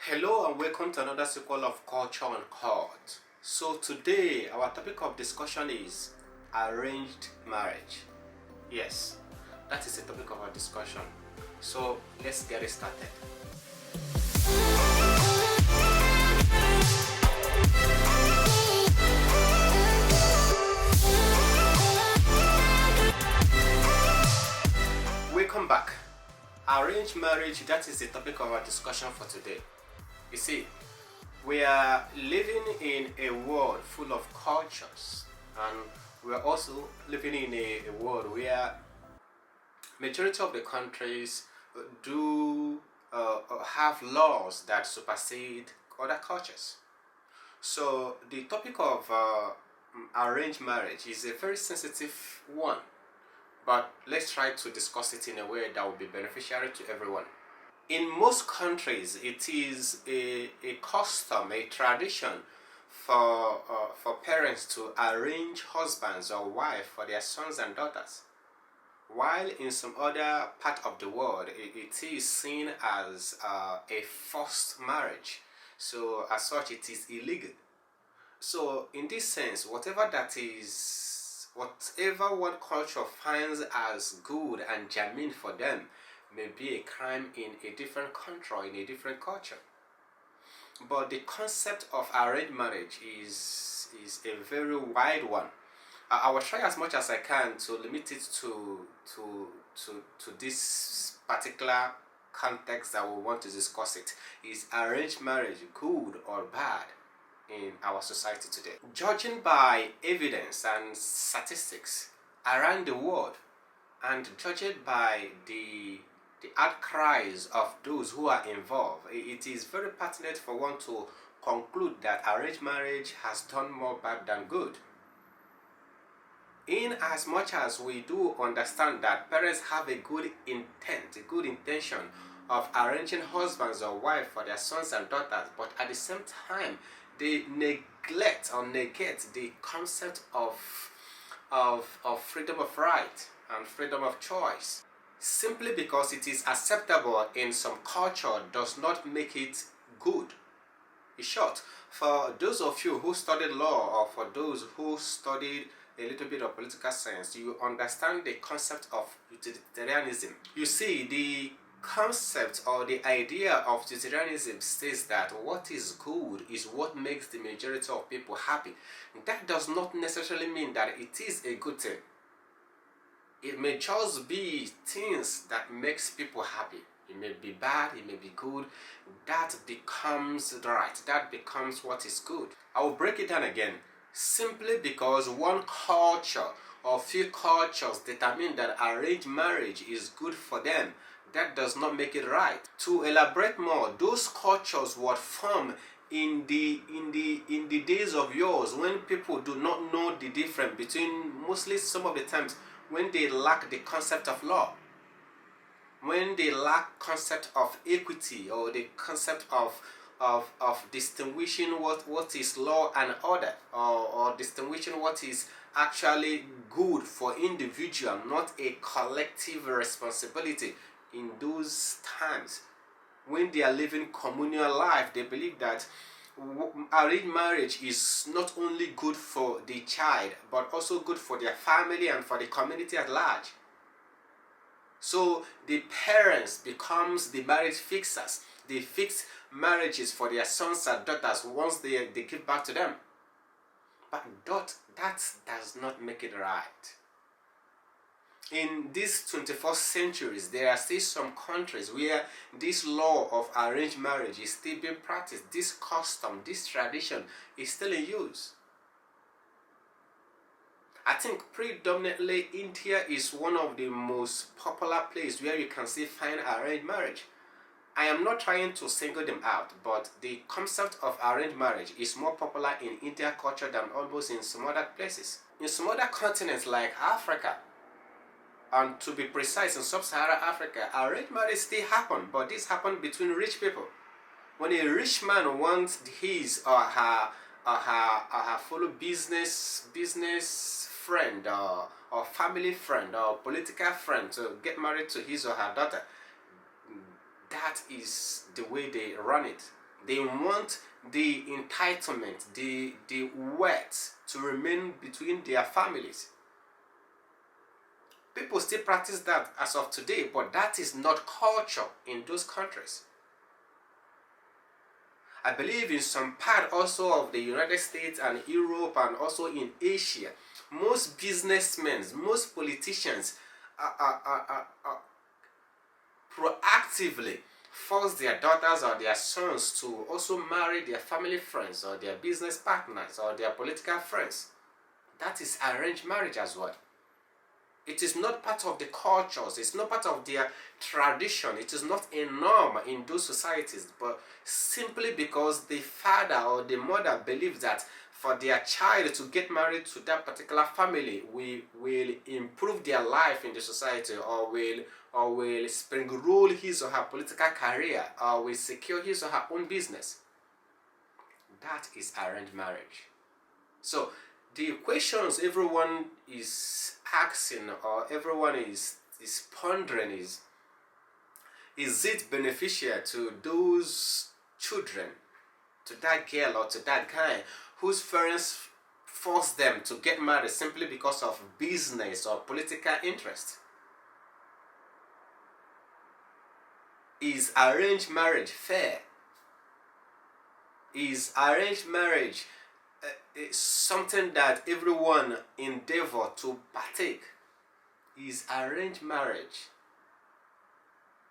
Hello and welcome to another sequel of Culture and Court. So today our topic of discussion is arranged marriage. Yes, that is the topic of our discussion. So let's get it started. Welcome back. Arranged marriage, that is the topic of our discussion for today. You see, we are living in a world full of cultures, and we are also living in a world where majority of the countries do have laws that supersede other cultures. So the topic of arranged marriage is a very sensitive one, but let's try to discuss it in a way that will be beneficial to everyone. In most countries, it is a custom, a tradition for parents to arrange husbands or wives for their sons and daughters. While in some other part of the world, it is seen as a forced marriage. So as such, it is illegal. So in this sense, whatever one culture finds as good and germane for them may be a crime in a different country or in a different culture. But the concept of arranged marriage is a very wide one. I will try as much as I can to limit it to this particular context that we want to discuss it. Is arranged marriage good or bad in our society today? Judging by evidence and statistics around the world, and judging by the outcries of those who are involved, it is very pertinent for one to conclude that arranged marriage has done more bad than good. In as much as we do understand that parents have a good intent, a good intention of arranging husbands or wives for their sons and daughters, but at the same time they neglect or negate the concept of freedom of right and freedom of choice. Simply because it is acceptable in some culture does not make it good. In short, for those of you who studied law or for those who studied a little bit of political science, you understand the concept of utilitarianism. You see, the concept or the idea of utilitarianism says that what is good is what makes the majority of people happy. That does not necessarily mean that it is a good thing. It may just be things that makes people happy. It may be bad, it may be good. That becomes right. That becomes what is good. I will break it down again. Simply because one culture or few cultures determine that arranged marriage is good for them, that does not make it right. To elaborate more, those cultures would form in the days of yours when people do not know the difference between, mostly some of the times, when they lack the concept of law, when they lack concept of equity or the concept of distinguishing what is law and order, or distinguishing what is actually good for individual, not a collective responsibility. In those times when they are living communal life, they believe that arranged marriage is not only good for the child but also good for their family and for the community at large. So the parents becomes the marriage fixers. They fix marriages for their sons and daughters once they give back to them. But that does not make it right. In these 21st centuries, there are still some countries where this law of arranged marriage is still being practiced. This custom, this tradition is still in use. I think predominantly India is one of the most popular places where you can still find arranged marriage. I am not trying to single them out, but the concept of arranged marriage is more popular in Indian culture than almost in some other places. In some other continents like Africa, and to be precise, in sub-Saharan Africa, arranged marriage still happen, but this happen between rich people. When a rich man wants his or her fellow business friend or family friend or political friend to get married to his or her daughter, that is the way they run it. They want the entitlement, the wealth to remain between their families. People still practice that as of today, but that is not culture in those countries. I believe in some part also of the United States and Europe and also in Asia, most businessmen, most politicians are proactively force their daughters or their sons to also marry their family friends or their business partners or their political friends. That is arranged marriage as well. It is not part of the cultures, it's not part of their tradition, it is not a norm in those societies, but simply because the father or the mother believes that for their child to get married to that particular family will improve their life in the society, or will spring roll his or her political career, or will secure his or her own business. That is arranged marriage. So the questions everyone is asking or everyone is pondering is it beneficial to those children, to that girl or to that guy whose parents force them to get married simply because of business or political interest? Is arranged marriage fair? Is arranged marriage something that everyone endeavor to partake? Is arranged marriage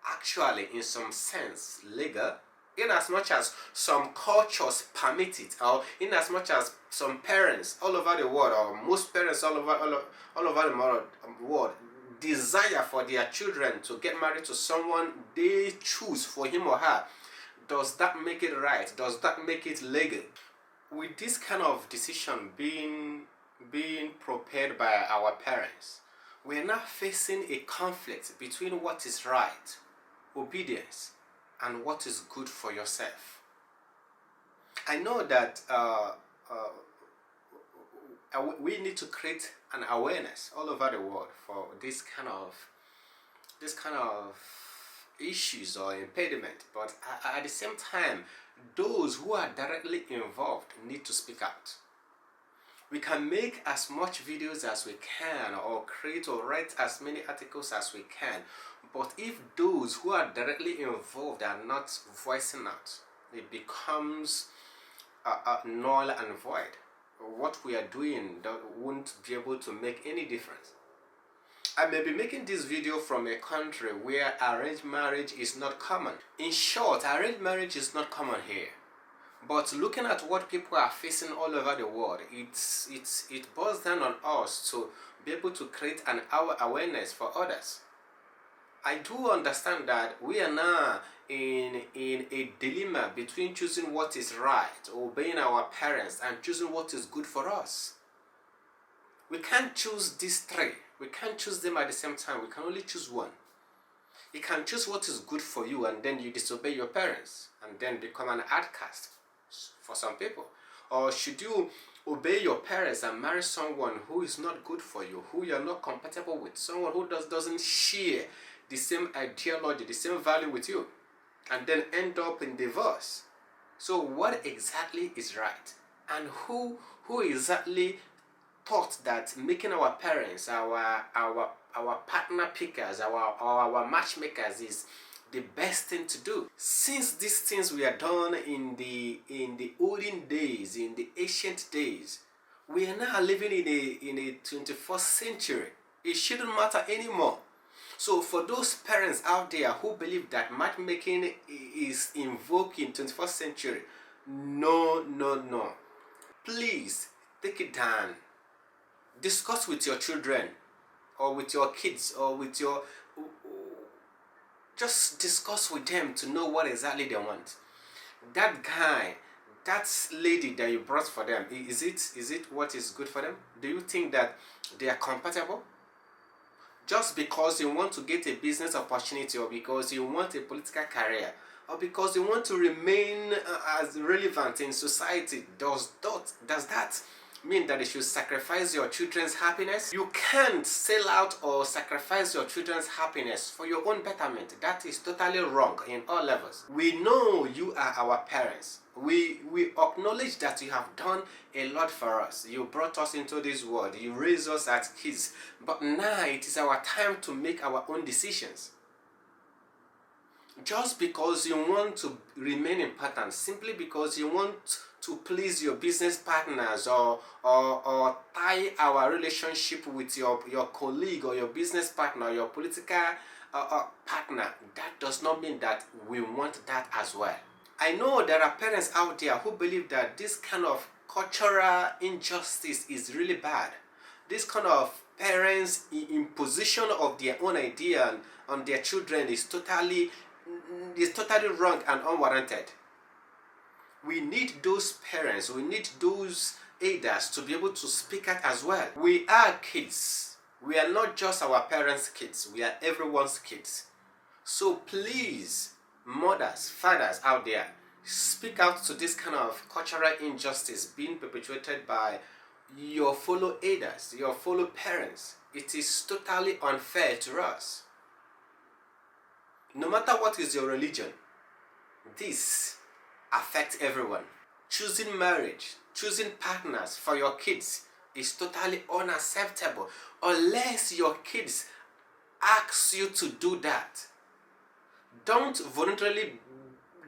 actually in some sense legal, in as much as some cultures permit it, or in as much as some parents all over the world, or most parents all over the world desire for their children to get married to someone they choose for him or her? Does that make it right? Does that make it legal? With this kind of decision being prepared by our parents, we are now facing a conflict between what is right, obedience, and what is good for yourself. I know that we need to create an awareness all over the world for this kind of issues or impediment, but at the same time, those who are directly involved need to speak out. We can make as much videos as we can, or create or write as many articles as we can, but if those who are directly involved are not voicing out, it becomes null and void. What we are doing won't be able to make any difference. I may be making this video from a country where arranged marriage is not common. In short, arranged marriage is not common here. But looking at what people are facing all over the world, it boils down on us to be able to create an awareness for others. I do understand that we are now in a dilemma between choosing what is right, obeying our parents, and choosing what is good for us. We can't choose these three. We can't choose them at the same time. We can only choose one. You can choose what is good for you, and then you disobey your parents and then become an outcast for some people. Or should you obey your parents and marry someone who is not good for you, who you are not compatible with, someone who doesn't share the same ideology, the same value with you, and then end up in divorce? So what exactly is right? And who exactly thought that making our parents our partner pickers, our matchmakers is the best thing to do? Since these things were done in the olden days, in the ancient days, we are now living in a 21st century. It shouldn't matter anymore. So for those parents out there who believe that matchmaking is invoked in 21st century, no. Please take it down. Discuss with your children, or with your kids, or with your... Just discuss with them to know what exactly they want. That guy, that lady that you brought for them, is it what is good for them? Do you think that they are compatible? Just because you want to get a business opportunity, or because you want a political career, or because you want to remain as relevant in society, does that mean that they should sacrifice your children's happiness. You can't sell out or sacrifice your children's happiness for your own betterment. That is totally wrong in all levels. We know you are our parents. We acknowledge that you have done a lot for us. You brought us into this world. You raised us as kids. But now it is our time to make our own decisions. Just because you want to remain important, simply because you want to please your business partners or tie our relationship with your colleague or your business partner, your political partner, that does not mean that we want that as well. I know there are parents out there who believe that this kind of cultural injustice is really bad. This kind of parents' imposition of their own idea on their children is totally wrong and unwarranted. We need those parents, we need those aiders to be able to speak out as well. We are kids. We are not just our parents' kids, we are everyone's kids. So please, mothers, fathers out there, speak out to this kind of cultural injustice being perpetuated by your fellow aiders, your fellow parents. It is totally unfair to us. No matter what is your religion, this affects everyone. Choosing marriage, choosing partners for your kids is totally unacceptable unless your kids ask you to do that. Don't voluntarily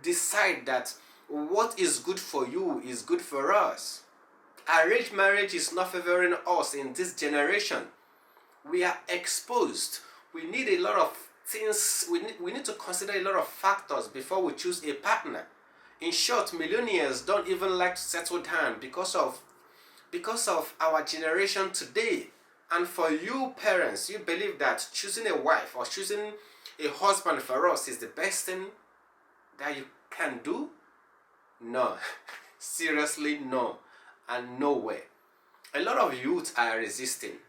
decide that what is good for you is good for us. Arranged marriage is not favoring us in this generation. We are exposed. We need a lot of things. We need to consider a lot of factors before we choose a partner. In short, millionaires don't even like to settle down because of our generation today. And for you parents, you believe that choosing a wife or choosing a husband for us is the best thing that you can do? No. Seriously, no. And no way. A lot of youth are resisting.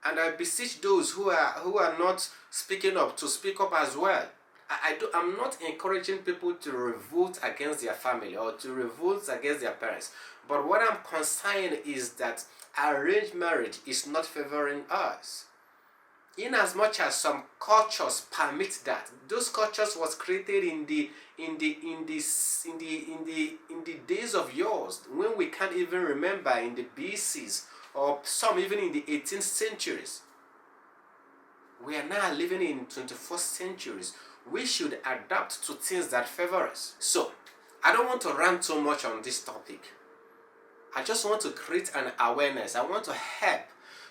And I beseech those who are not speaking up to speak up as well. I'm not encouraging people to revolt against their family or to revolt against their parents. But what I'm concerned is that arranged marriage is not favoring us. In as much as some cultures permit that, those cultures was created in the days of yours when we can't even remember, in the BCs or some even in the 18th centuries. We are now living in 21st centuries. We should adapt to things that favor us. So, I don't want to rant too much on this topic. I just want to create an awareness. I want to help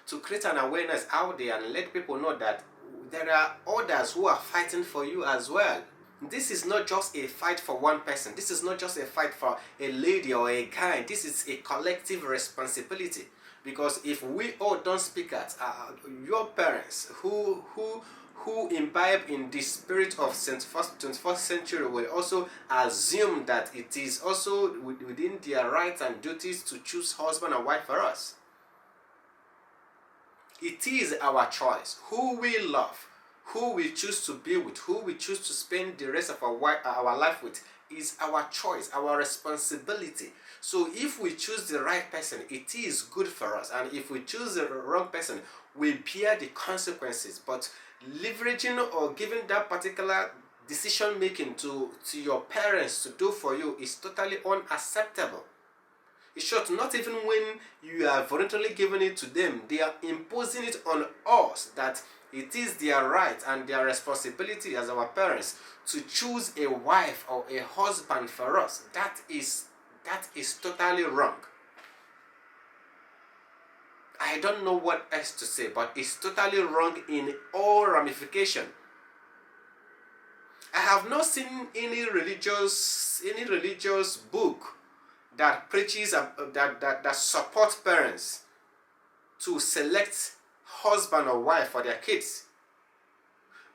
to create an awareness out there and let people know that there are others who are fighting for you as well. This is not just a fight for one person. This is not just a fight for a lady or a guy. This is a collective responsibility. Because if we all don't speak out, your parents who imbibe in the spirit of 21st century will also assume that it is also within their rights and duties to choose husband and wife for us. It is our choice. Who we love, who we choose to be with, who we choose to spend the rest of our life with is our choice, our responsibility. So if we choose the right person, it is good for us. And if we choose the wrong person, we bear the consequences. But leveraging or giving that particular decision making to your parents to do for you is totally unacceptable. In short, not even when you are voluntarily giving it to them, they are imposing it on us that it is their right and their responsibility as our parents to choose a wife or a husband for us. That is totally wrong. I don't know what else to say, but it's totally wrong in all ramifications. I have not seen any religious book that preaches that supports parents to select husband or wife for their kids.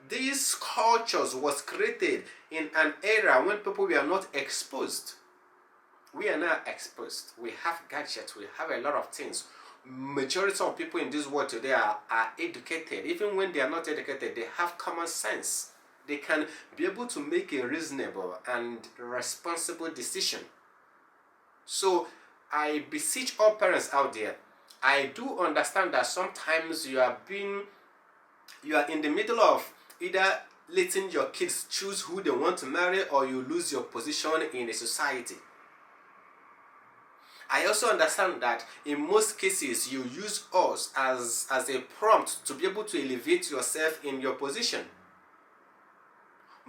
These cultures was created in an era when people were not exposed. We are now exposed. We have gadgets. We have a lot of things. Majority of people in this world today are educated. Even when they are not educated, they have common sense. They can be able to make a reasonable and responsible decision. So I beseech all parents out there, I do understand that sometimes you are in the middle of either letting your kids choose who they want to marry, or you lose your position in a society. I also understand that in most cases you use us as a prompt to be able to elevate yourself in your position.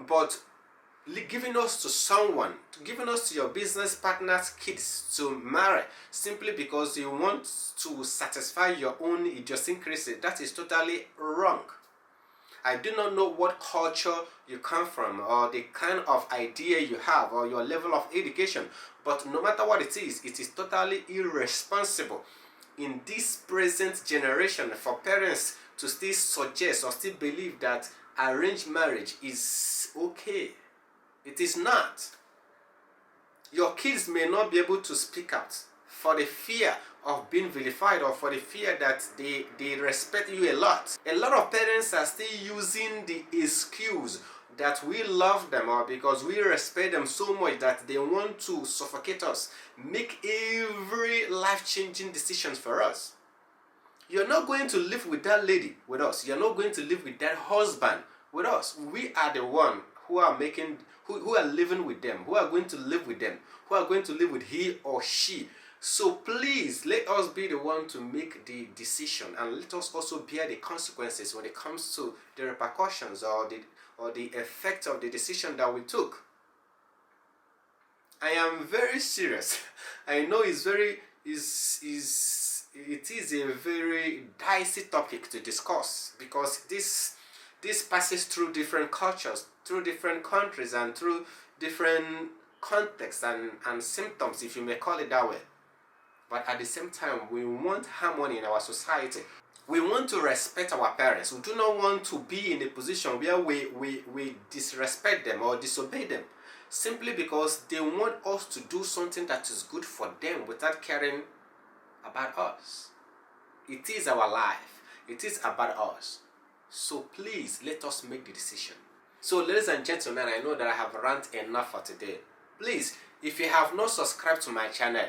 But giving us to someone, giving us to your business partner's kids to marry simply because you want to satisfy your own idiosyncrasy, that is totally wrong. I do not know what culture you come from or the kind of idea you have or your level of education, but no matter what it is totally irresponsible in this present generation for parents to still suggest or still believe that arranged marriage is okay. It is not. Your kids may not be able to speak out for the fear of being vilified or for the fear that they respect you a lot. A lot of parents are still using the excuse that we love them or because we respect them so much that they want to suffocate us, make every life-changing decision for us. You're not going to live with that lady with us. You're not going to live with that husband with us. We are the one who are who are living with them, who are going to live with them, who are going to live with he or she. So please, let us be the one to make the decision, and let us also bear the consequences when it comes to the repercussions or the effect of the decision that we took. I am very serious. I know it is a very dicey topic to discuss because this passes through different cultures, through different countries, and through different contexts and symptoms, if you may call it that way. But at the same time, we want harmony in our society. We want to respect our parents. We do not want to be in a position where we disrespect them or disobey them simply because they want us to do something that is good for them without caring about us. It is our life. It is about us. So please, let us make the decision. So ladies and gentlemen, I know that I have ranted enough for today. Please, if you have not subscribed to my channel,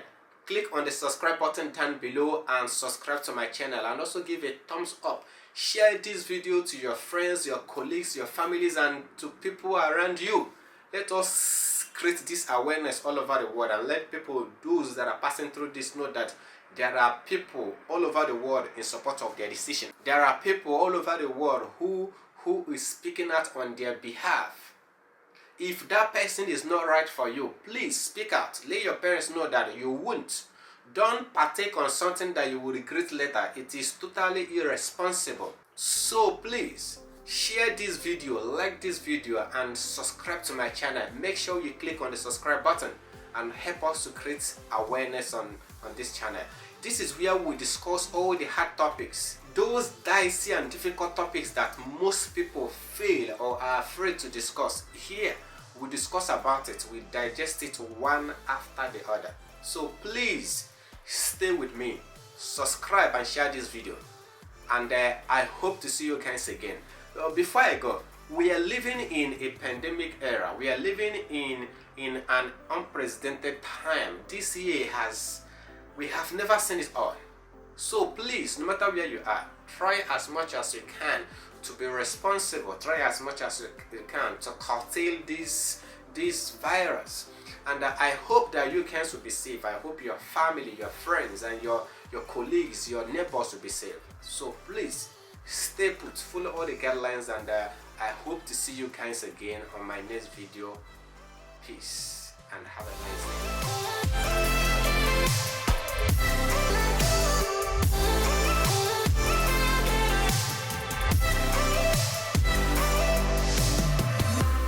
click on the subscribe button down below and subscribe to my channel, and also give a thumbs up. Share this video to your friends, your colleagues, your families, and to people around you. Let us create this awareness all over the world and let people, those that are passing through this, know that there are people all over the world in support of their decision. There are people all over the world who is speaking out on their behalf. If that person is not right for you, please speak out. Let your parents know that you won't. Don't partake on something that you will regret later. It is totally irresponsible. So please, share this video, like this video, and subscribe to my channel. Make sure you click on the subscribe button and help us to create awareness on this channel. This is where we discuss all the hard topics, those dicey and difficult topics that most people fail or are afraid to discuss. Here, we discuss about it, we digest it one after the other. So please, stay with me, subscribe and share this video, and I hope to see you guys again. Before I go, we are living in a pandemic era. We are living in an unprecedented time. This year we have never seen it all. So please, no matter where you are, try as much as you can to be responsible. Try as much as you can to curtail this virus. And I hope that you guys will be safe. I hope your family, your friends, and your colleagues, your neighbors will be safe. So please, stay put, follow all the guidelines, and I hope to see you guys again on my next video. Peace and